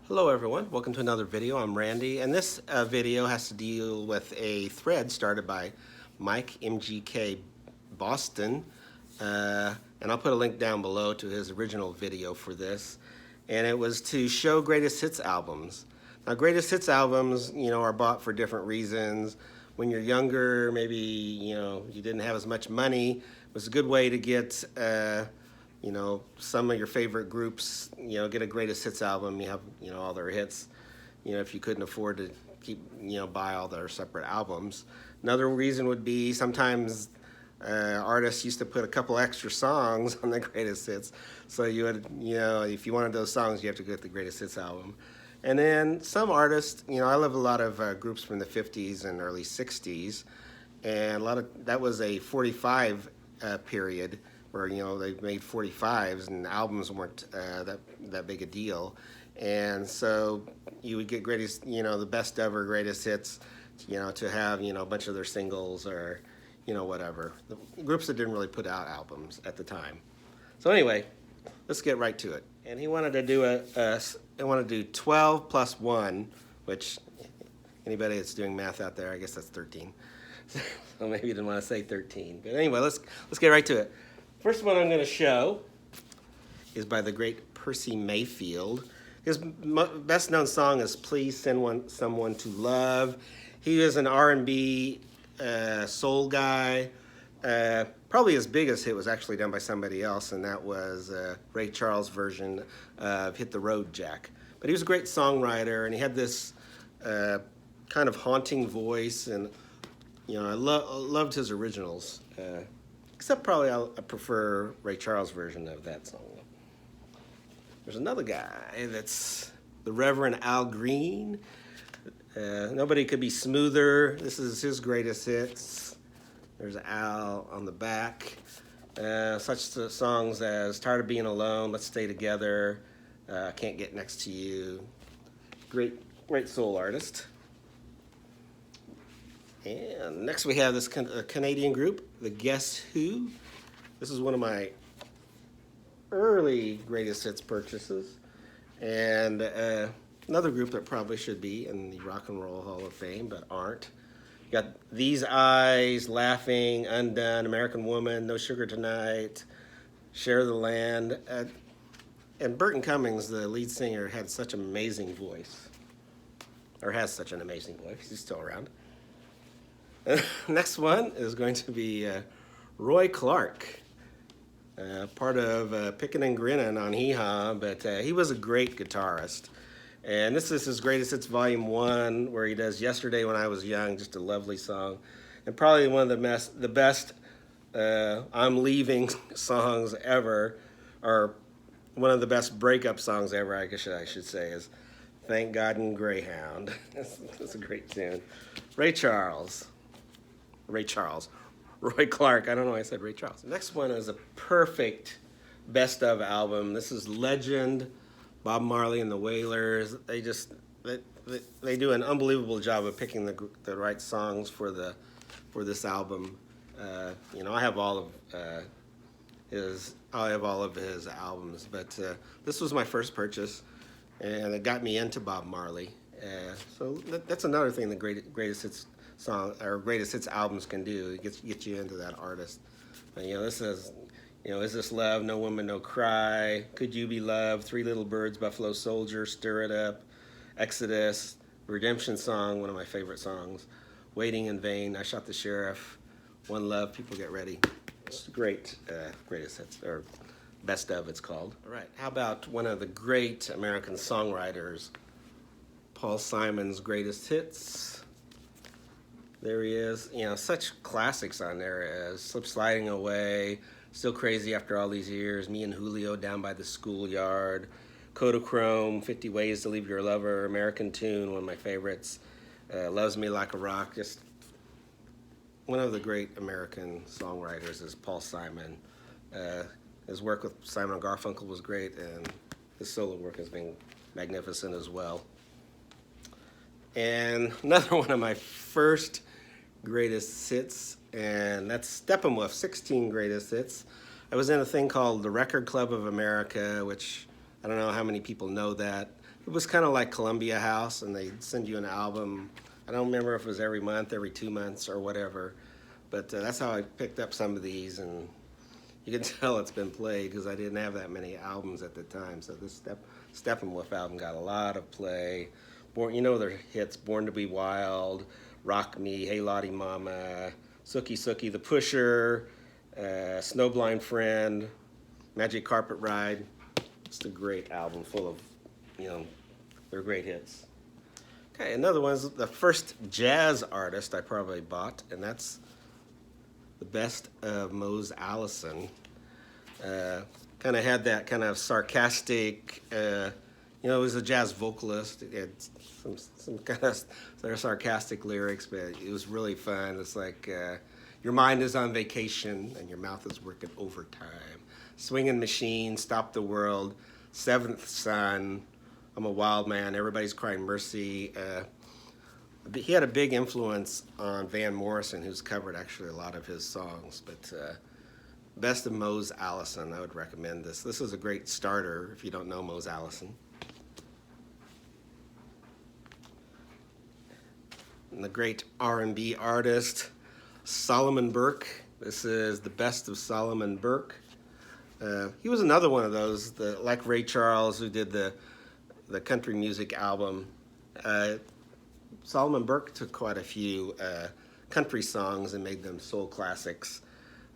Hello everyone, welcome to another video. I'm Randy, and this video has to deal with a thread started by Mike MGK Boston, and I'll put a link down below to his original video for this, and it was to show greatest hits albums. Now greatest hits albums, are bought for different reasons. When you're younger, maybe, you didn't have as much money. It was a good way to get some of your favorite groups, get a greatest hits album. You have, all their hits, if you couldn't afford to keep, buy all their separate albums. Another reason would be sometimes artists used to put a couple extra songs on the greatest hits. So you would, if you wanted those songs, you have to get the greatest hits album. And then some artists, I love a lot of groups from the 50s and early 60s. And that was a 45 period where they made 45s and albums weren't that big a deal, and so you would get greatest, the best ever greatest hits, to have a bunch of their singles or whatever. The groups that didn't really put out albums at the time. So anyway, let's get right to it. And he wanted to do I want to do 12 plus 1, which anybody that's doing math out there, I guess that's 13. So maybe you didn't want to say 13, but anyway, let's get right to it. First one I'm going to show is by the great Percy Mayfield. His best known song is Please Send Someone to Love. He is an R&B soul guy. Probably his biggest hit was actually done by somebody else, and that was Ray Charles' version of Hit the Road Jack. But he was a great songwriter, and he had this kind of haunting voice, and I loved his originals. Except probably I prefer Ray Charles' version of that song. There's another guy that's the Reverend Al Green. Nobody could be smoother. This is his greatest hits. There's Al on the back. Such songs as Tired of Being Alone, Let's Stay Together, Can't Get Next to You. Great soul artist. And next we have this Canadian group, the Guess Who. This is one of my early greatest hits purchases. And another group that probably should be in the Rock and Roll Hall of Fame, but aren't. You got These Eyes, Laughing, Undone, American Woman, No Sugar Tonight, Share the Land. And Burton Cummings, the lead singer, had such an amazing voice. Or has such an amazing voice. He's still around. Next one is going to be Roy Clark, part of Pickin' and Grinnin' on Hee Haw, but he was a great guitarist. And this is his Greatest Hits Volume 1, where he does Yesterday When I Was Young, just a lovely song. And probably one of the best I'm Leaving songs ever, or one of the best breakup songs ever, I guess I should say, is Thank God in Greyhound. That's a great tune. Roy Clark. I don't know why I said Ray Charles. The next one is a perfect best of album. This is Legend, Bob Marley and the Wailers. They do an unbelievable job of picking the right songs for this album. I have all of his albums, but this was my first purchase, and it got me into Bob Marley. So that's another thing the greatest hits song or greatest hits albums can do. It gets you into that artist. But, this is, Is This Love? No Woman, No Cry. Could You Be Loved? Three Little Birds, Buffalo Soldier, Stir It Up, Exodus, Redemption Song, one of my favorite songs. Waiting in Vain, I Shot the Sheriff, One Love, People Get Ready. It's great, greatest hits, or best of it's called. All right, how about one of the great American songwriters, Paul Simon's Greatest Hits. There he is. Such classics on there as Slip Sliding Away, Still Crazy After All These Years, Me and Julio Down by the Schoolyard, Kodachrome, 50 Ways to Leave Your Lover, American Tune, one of my favorites, Loves Me Like a Rock. Just one of the great American songwriters is Paul Simon. His work with Simon and Garfunkel was great, and his solo work has been magnificent as well. And another one of my first greatest hits, and that's Steppenwolf, 16 greatest hits. I was in a thing called the Record Club of America, which I don't know how many people know that. it was kind of like Columbia House, and they'd send you an album. I don't remember if it was every month, every 2 months, or whatever, but that's how I picked up some of these, and you can tell it's been played because I didn't have that many albums at the time. So this Steppenwolf album got a lot of play. Born, you know their hits: "Born to Be Wild," "Rock Me," "Hey Lottie Mama," "Sookie Sookie," "The Pusher," "Snowblind Friend," "Magic Carpet Ride." It's a great album full of, they're great hits. Okay, another one's the first jazz artist I probably bought, and that's The Best of Mose Allison. Kind of had that kind of sarcastic, he was a jazz vocalist. It had some kind of sarcastic lyrics, but it was really fun. It's like your mind is on vacation and your mouth is working overtime. Swinging Machine, Stop the World, Seventh Son, I'm a Wild Man, Everybody's Crying Mercy. He had a big influence on Van Morrison, who's covered actually a lot of his songs. But Best of Mose Allison, I would recommend this. This is a great starter if you don't know Mose Allison. And the great R&B artist, Solomon Burke. This is The Best of Solomon Burke. He was another one of those, like Ray Charles, who did the country music album. Solomon Burke took quite a few country songs and made them soul classics,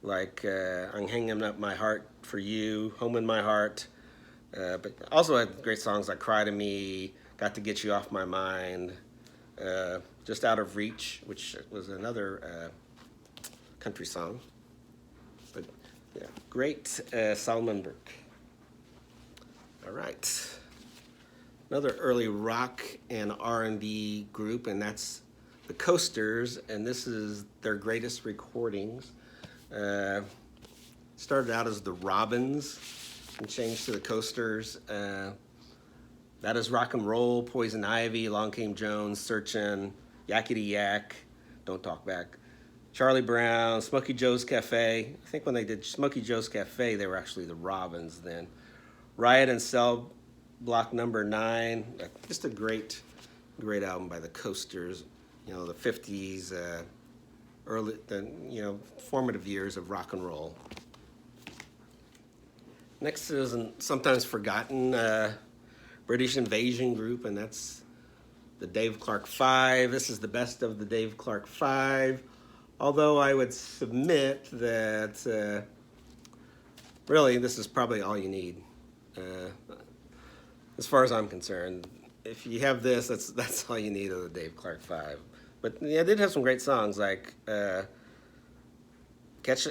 like I'm Hanging Up My Heart for You, Home in My Heart, but also had great songs like Cry to Me, Got to Get You Off My Mind, Just Out of Reach, which was another country song. But yeah, great Solomon Burke. All right. Another early rock and R&B group, and that's the Coasters, and this is their greatest recordings. Started out as the Robins and changed to the Coasters. That is Rock and Roll, Poison Ivy, Along Came Jones, Searchin', Yakety Yak, Don't Talk Back, Charlie Brown, Smokey Joe's Cafe. I think when they did Smokey Joe's Cafe, they were actually the Robins then. Riot and Cell Block Number 9, just a great album by the Coasters. The 50s, formative years of rock and roll. Next is a sometimes forgotten British invasion group, and that's the Dave Clark Five. This is the best of the Dave Clark Five, although I would submit that really this is probably all you need. As far as I'm concerned, if you have this, that's all you need of the Dave Clark Five. But yeah, they did have some great songs like Catch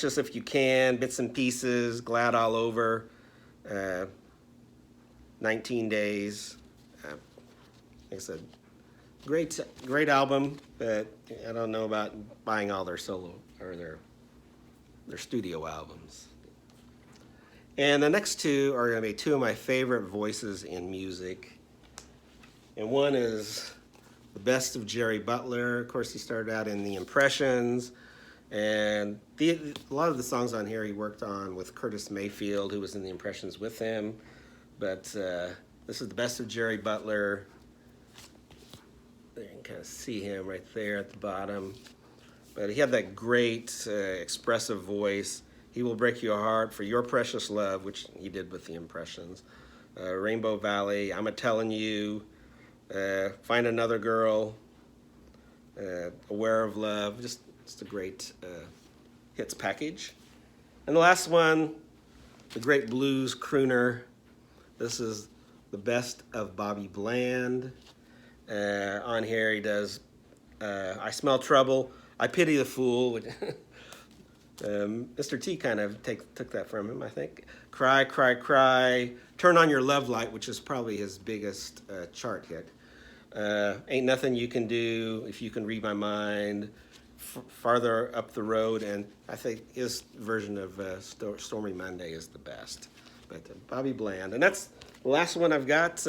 Us If You Can, Bits and Pieces, Glad All Over, 19 Days. Like I said, great album, but I don't know about buying all their solo or their studio albums. And the next two are going to be two of my favorite voices in music. And one is the best of Jerry Butler. Of course, he started out in the Impressions. And a lot of the songs on here he worked on with Curtis Mayfield, who was in the Impressions with him. But this is the best of Jerry Butler. You can kind of see him right there at the bottom. But he had that great expressive voice. He Will Break Your Heart, For Your Precious Love, which he did with the Impressions. Rainbow Valley, I'm A-Tellin' You, Find Another Girl, Aware of Love. Just a great hits package. And the last one, the great blues crooner. This is the best of Bobby Bland. On here he does I Smell Trouble, I Pity the Fool. Mr. T kind of took that from him, I think. Cry, Cry, Cry, Turn on Your Love Light, which is probably his biggest chart hit. Ain't Nothing You Can Do, If You Can Read My Mind, Farther Up the Road, and I think his version of Stormy Monday is the best. But Bobby Bland, and that's the last one I've got.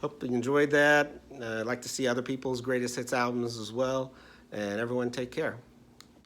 Hope you enjoyed that. I'd like to see other people's greatest hits albums as well, and everyone take care.